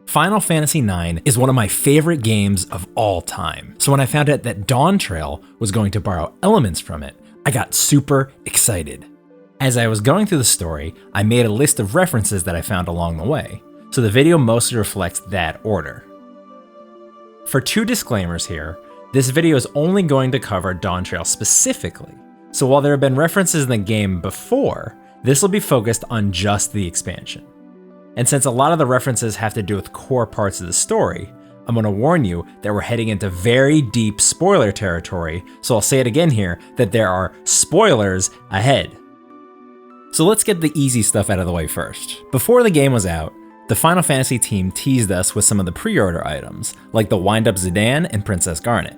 Final Fantasy IX is one of my favorite games of all time, so when I found out that Dawntrail was going to borrow elements from it, I got super excited. As I was going through the story, I made a list of references that I found along the way, so the video mostly reflects that order. For 2 disclaimers here, this video is only going to cover Dawntrail specifically, so while there have been references in the game before, this will be focused on just the expansion. And since a lot of the references have to do with core parts of the story, I'm going to warn you that we're heading into very deep spoiler territory, so I'll say it again here, that there are spoilers ahead. So let's get the easy stuff out of the way first. Before the game was out, the Final Fantasy team teased us with some of the pre-order items, like the Wind-Up Zidane and Princess Garnet.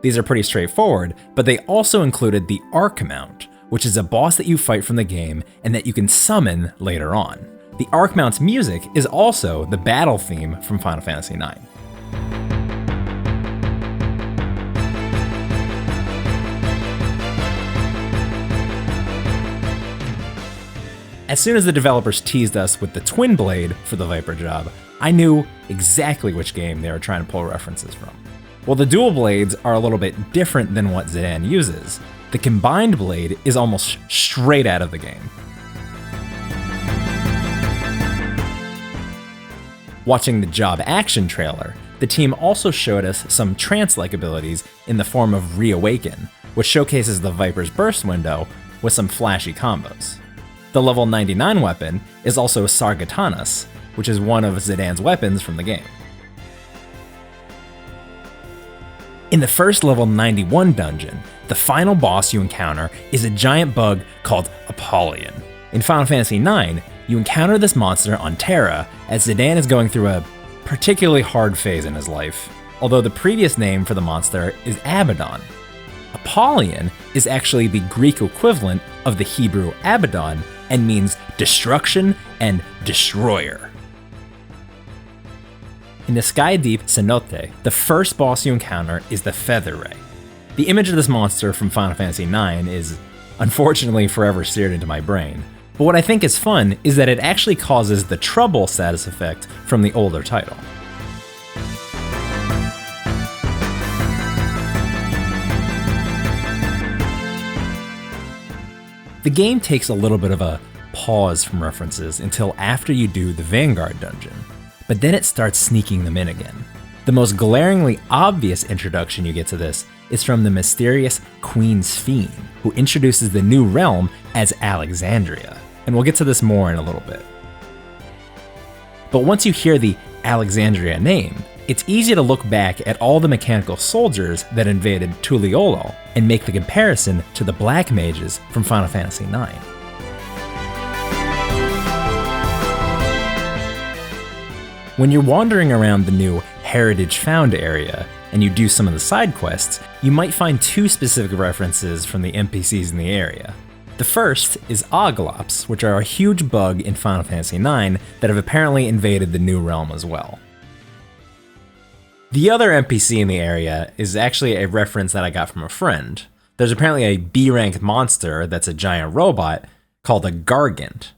These are pretty straightforward, but they also included the Arc Mount, which is a boss that you fight from the game and that you can summon later on. The Arc Mount's music is also the battle theme from Final Fantasy IX. As soon as the developers teased us with the Twin Blade for the Viper job, I knew exactly which game they were trying to pull references from. While the dual blades are a little bit different than what Zidane uses, the combined blade is almost straight out of the game. Watching the Job Action trailer, the team also showed us some trance-like abilities in the form of Reawaken, which showcases the Viper's burst window with some flashy combos. The level 99 weapon is also Sargatanas, which is one of Zidane's weapons from the game. In the first level 91 dungeon, the final boss you encounter is a giant bug called Apollyon. In Final Fantasy IX, you encounter this monster on Terra as Zidane is going through a particularly hard phase in his life, although the previous name for the monster is Abaddon. Apollyon is actually the Greek equivalent of the Hebrew Abaddon and means destruction and destroyer. In the Sky Deep Cenote, the first boss you encounter is the Feather Ray. The image of this monster from Final Fantasy IX is unfortunately forever seared into my brain, but what I think is fun is that it actually causes the Trouble status effect from the older title. The game takes a little bit of a pause from references until after you do the Vanguard dungeon, but then it starts sneaking them in again. The most glaringly obvious introduction you get to this is from the mysterious Queen Sphene, who introduces the new realm as Alexandria, and we'll get to this more in a little bit. But once you hear the Alexandria name, it's easy to look back at all the mechanical soldiers that invaded Tuliolol and make the comparison to the Black Mages from Final Fantasy IX. When you're wandering around the new Heritage Found area, and you do some of the side quests, you might find 2 specific references from the NPCs in the area. The first is Oglops, which are a huge bug in Final Fantasy IX that have apparently invaded the new realm as well. The other NPC in the area is actually a reference that I got from a friend. There's apparently a B-ranked monster that's a giant robot called a Gargant.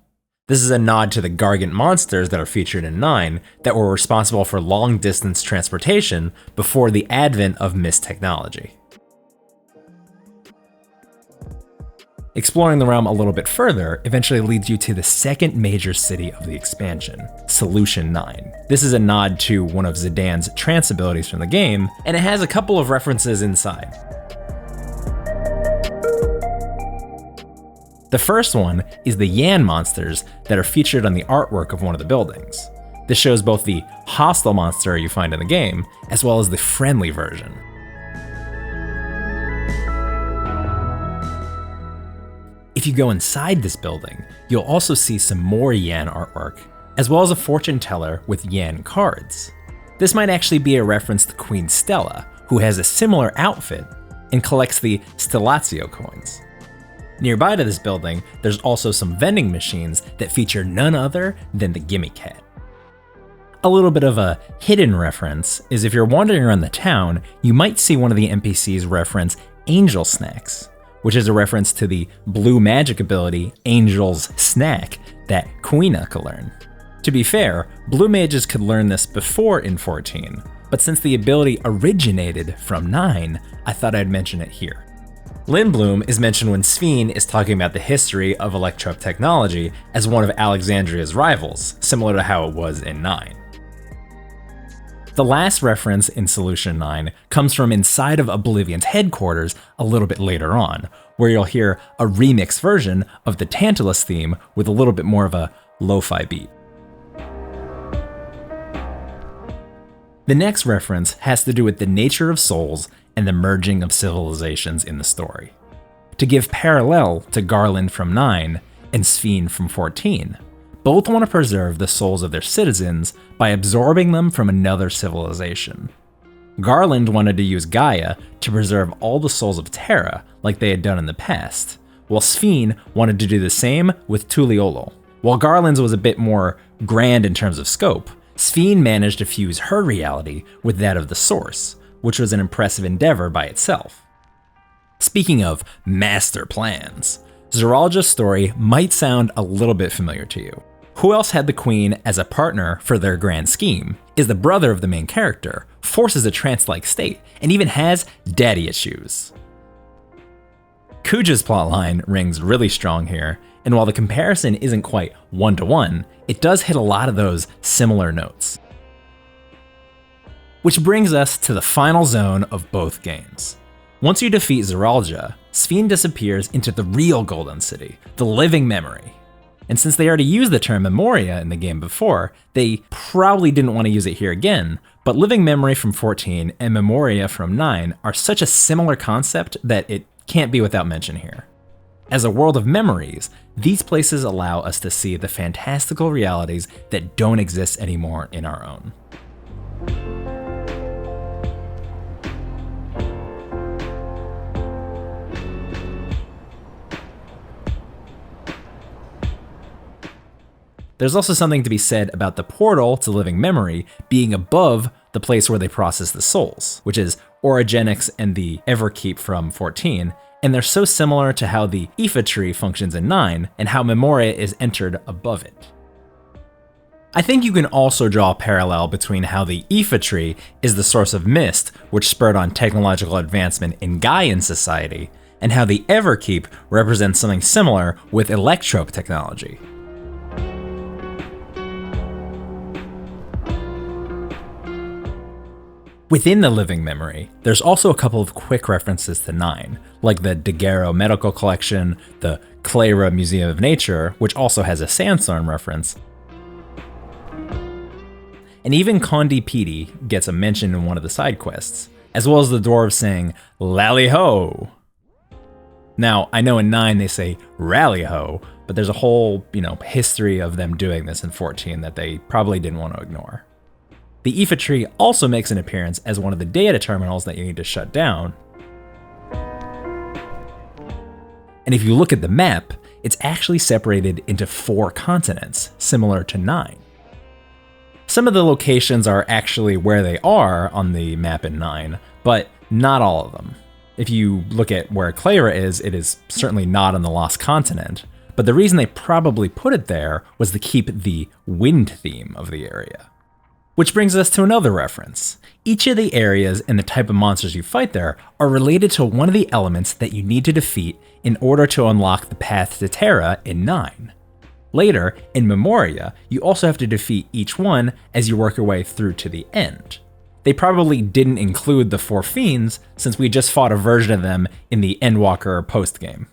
This is a nod to the Gargant monsters that are featured in 9 that were responsible for long-distance transportation before the advent of mist technology. Exploring the realm a little bit further eventually leads you to the second major city of the expansion, Solution 9. This is a nod to one of Zidane's trance abilities from the game, and it has a couple of references inside. The first one is the Yan monsters that are featured on the artwork of one of the buildings. This shows both the hostile monster you find in the game, as well as the friendly version. If you go inside this building, you'll also see some more Yan artwork, as well as a fortune teller with Yan cards. This might actually be a reference to Queen Stella, who has a similar outfit and collects the Stellatio coins. Nearby to this building, there's also some vending machines that feature none other than the Gimmie Cat. A little bit of a hidden reference is if you're wandering around the town, you might see one of the NPCs reference Angel Snacks, which is a reference to the blue magic ability Angel's Snack that Quina can learn. To be fair, blue mages could learn this before in 14, but since the ability originated from 9, I thought I'd mention it here. Lindblum is mentioned when Sphene is talking about the history of electrope technology as one of Alexandria's rivals, similar to how it was in 9. The last reference in Solution 9 comes from inside of Oblivion's headquarters a little bit later on, where you'll hear a remix version of the Tantalus theme with a little bit more of a lo-fi beat. The next reference has to do with the nature of souls and the merging of civilizations in the story. To give parallel to Garland from 9 and Sphene from 14, both want to preserve the souls of their citizens by absorbing them from another civilization. Garland wanted to use Gaia to preserve all the souls of Terra like they had done in the past, while Sphene wanted to do the same with Tuliolo. While Garland's was a bit more grand in terms of scope, Sphene managed to fuse her reality with that of the source, which was an impressive endeavor by itself. Speaking of master plans, Zoraal Ja's story might sound a little bit familiar to you. Who else had the queen as a partner for their grand scheme, is the brother of the main character, forces a trance-like state, and even has daddy issues. Kuja's plotline rings really strong here, and while the comparison isn't quite one-to-one, it does hit a lot of those similar notes. Which brings us to the final zone of both games. Once you defeat Zoraal Ja, Sphene disappears into the real Golden City, the living memory. And since they already used the term Memoria in the game before, they probably didn't want to use it here again, but Living Memory from 14 and Memoria from 9 are such a similar concept that it can't be without mention here. As a world of memories, these places allow us to see the fantastical realities that don't exist anymore in our own. There's also something to be said about the portal to living memory being above the place where they process the souls, which is Origenics and the Everkeep from 14, and they're so similar to how the Iifa tree functions in 9 and how Memoria is entered above it. I think you can also draw a parallel between how the Iifa tree is the source of mist, which spurred on technological advancement in Gaian society, and how the Everkeep represents something similar with electrope technology. Within the living memory, there's also a couple of quick references to 9, like the Daguerreo Medical Collection, the Cleyra Museum of Nature, which also has a sandstorm reference, and even Conde Petie gets a mention in one of the side quests, as well as the dwarves saying, "Lally ho!" Now, I know in 9 they say "Rally ho!", but there's a whole, history of them doing this in 14 that they probably didn't want to ignore. The Iifa tree also makes an appearance as one of the data terminals that you need to shut down. And if you look at the map, it's actually separated into 4 continents, similar to 9. Some of the locations are actually where they are on the map in 9, but not all of them. If you look at where Cleyra is, it is certainly not on the Lost Continent, but the reason they probably put it there was to keep the wind theme of the area. Which brings us to another reference. Each of the areas and the type of monsters you fight there are related to one of the elements that you need to defeat in order to unlock the path to Terra in 9. Later, in Memoria, you also have to defeat each one as you work your way through to the end. They probably didn't include the 4 fiends since we just fought a version of them in the Endwalker postgame.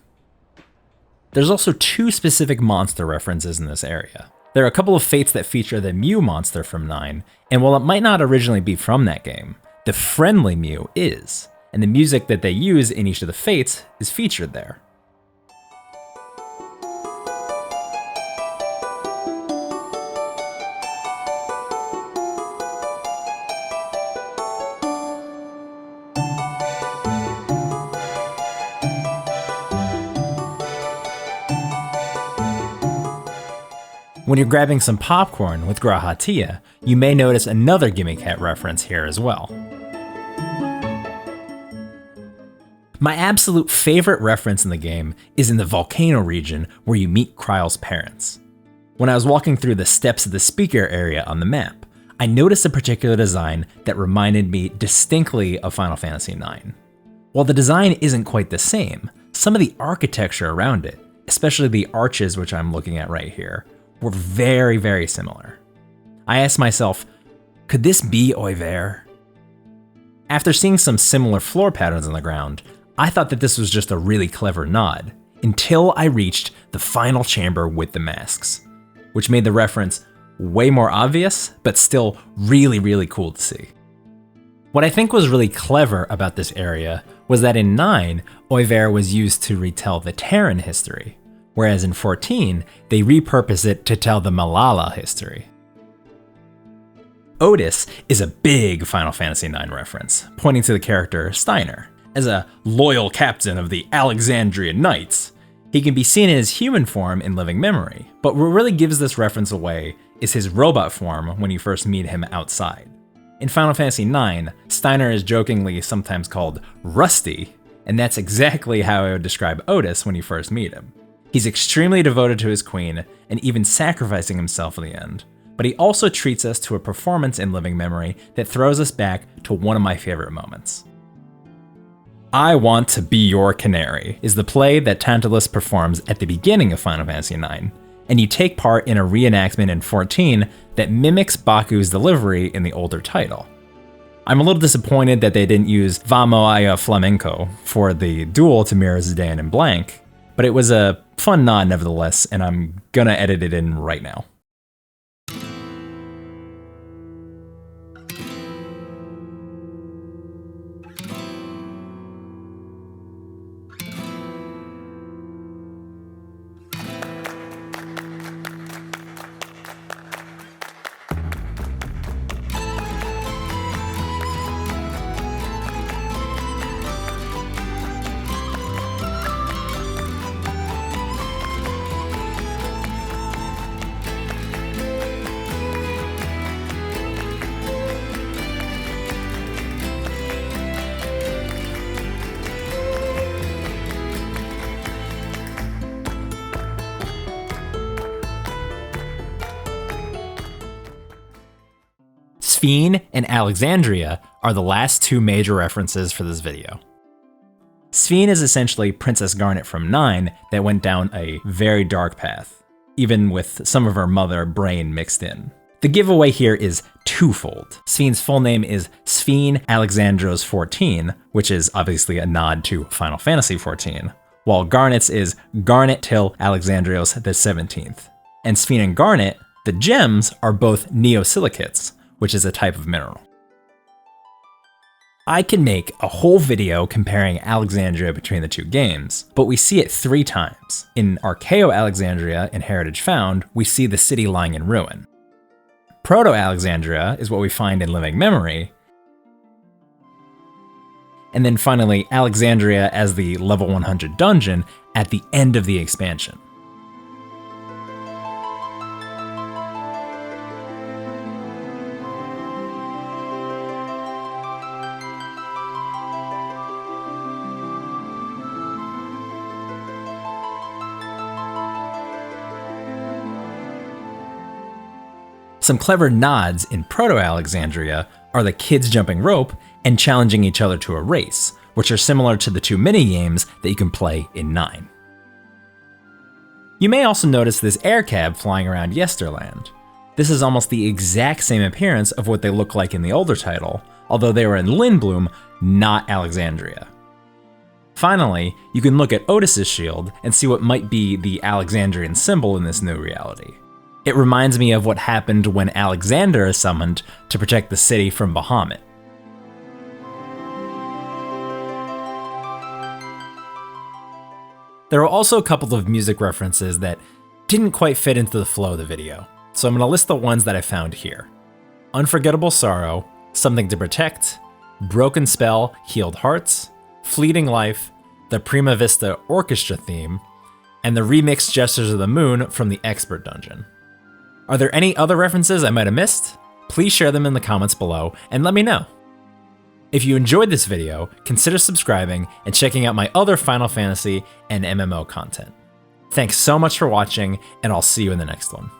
There's also 2 specific monster references in this area. There are a couple of fates that feature the Mu monster from 9, and while it might not originally be from that game, the friendly Mu is, and the music that they use in each of the fates is featured there. When you're grabbing some popcorn with Grahatia, you may notice another Gimmie Cat reference here as well. My absolute favorite reference in the game is in the volcano region where you meet Kryle's parents. When I was walking through the steps of the speaker area on the map, I noticed a particular design that reminded me distinctly of Final Fantasy IX. While the design isn't quite the same, some of the architecture around it, especially the arches which I'm looking at right here, were very, very similar. I asked myself, could this be Oeilvert? After seeing some similar floor patterns on the ground, I thought that this was just a really clever nod, until I reached the final chamber with the masks, which made the reference way more obvious, but still really, really cool to see. What I think was really clever about this area was that in 9, Oeilvert was used to retell the Terran history, whereas in 14, they repurpose it to tell the Vamo'alla history. Otis is a big Final Fantasy IX reference, pointing to the character Steiner. As a loyal captain of the Alexandria Knights, he can be seen in his human form in Living Memory, but what really gives this reference away is his robot form when you first meet him outside. In Final Fantasy IX, Steiner is jokingly sometimes called Rusty, and that's exactly how I would describe Otis when you first meet him. He's extremely devoted to his queen, and even sacrificing himself in the end, but he also treats us to a performance in Living Memory that throws us back to one of my favorite moments. I Want to Be Your Canary is the play that Tantalus performs at the beginning of Final Fantasy IX, and you take part in a reenactment in 14 that mimics Baku's delivery in the older title. I'm a little disappointed that they didn't use Vamo'alla Flamenco for the duel to mirror Zidane and Blank, but it was a fun nod nevertheless, and I'm gonna edit it in right now. Sphene and Alexandria are the last two major references for this video. Sphene is essentially Princess Garnet from 9 that went down a very dark path, even with some of her mother brain mixed in. The giveaway here is twofold. Sphene's full name is Sphene Alexandros 14, which is obviously a nod to Final Fantasy 14, while Garnet's is Garnet till Alexandrios the 17th. And Sphene and Garnet, the gems, are both neosilicates, which is a type of mineral. I can make a whole video comparing Alexandria between the two games, but we see it 3 times. In Archaeo-Alexandria in Heritage Found, we see the city lying in ruin. Proto-Alexandria is what we find in Living Memory, and then finally Alexandria as the level 100 dungeon at the end of the expansion. Some clever nods in Proto-Alexandria are the kids jumping rope and challenging each other to a race, which are similar to the 2 mini-games that you can play in 9. You may also notice this air cab flying around Yesterland. This is almost the exact same appearance of what they look like in the older title, although they were in Lindblum, not Alexandria. Finally, you can look at Otis's shield and see what might be the Alexandrian symbol in this new reality. It reminds me of what happened when Alexander is summoned to protect the city from Bahamut. There are also a couple of music references that didn't quite fit into the flow of the video, so I'm going to list the ones that I found here. Unforgettable Sorrow, Something to Protect, Broken Spell, Healed Hearts, Fleeting Life, the Prima Vista Orchestra theme, and the remixed Gestures of the Moon from the Expert Dungeon. Are there any other references I might have missed? Please share them in the comments below and let me know. If you enjoyed this video, consider subscribing and checking out my other Final Fantasy and MMO content. Thanks so much for watching, and I'll see you in the next one.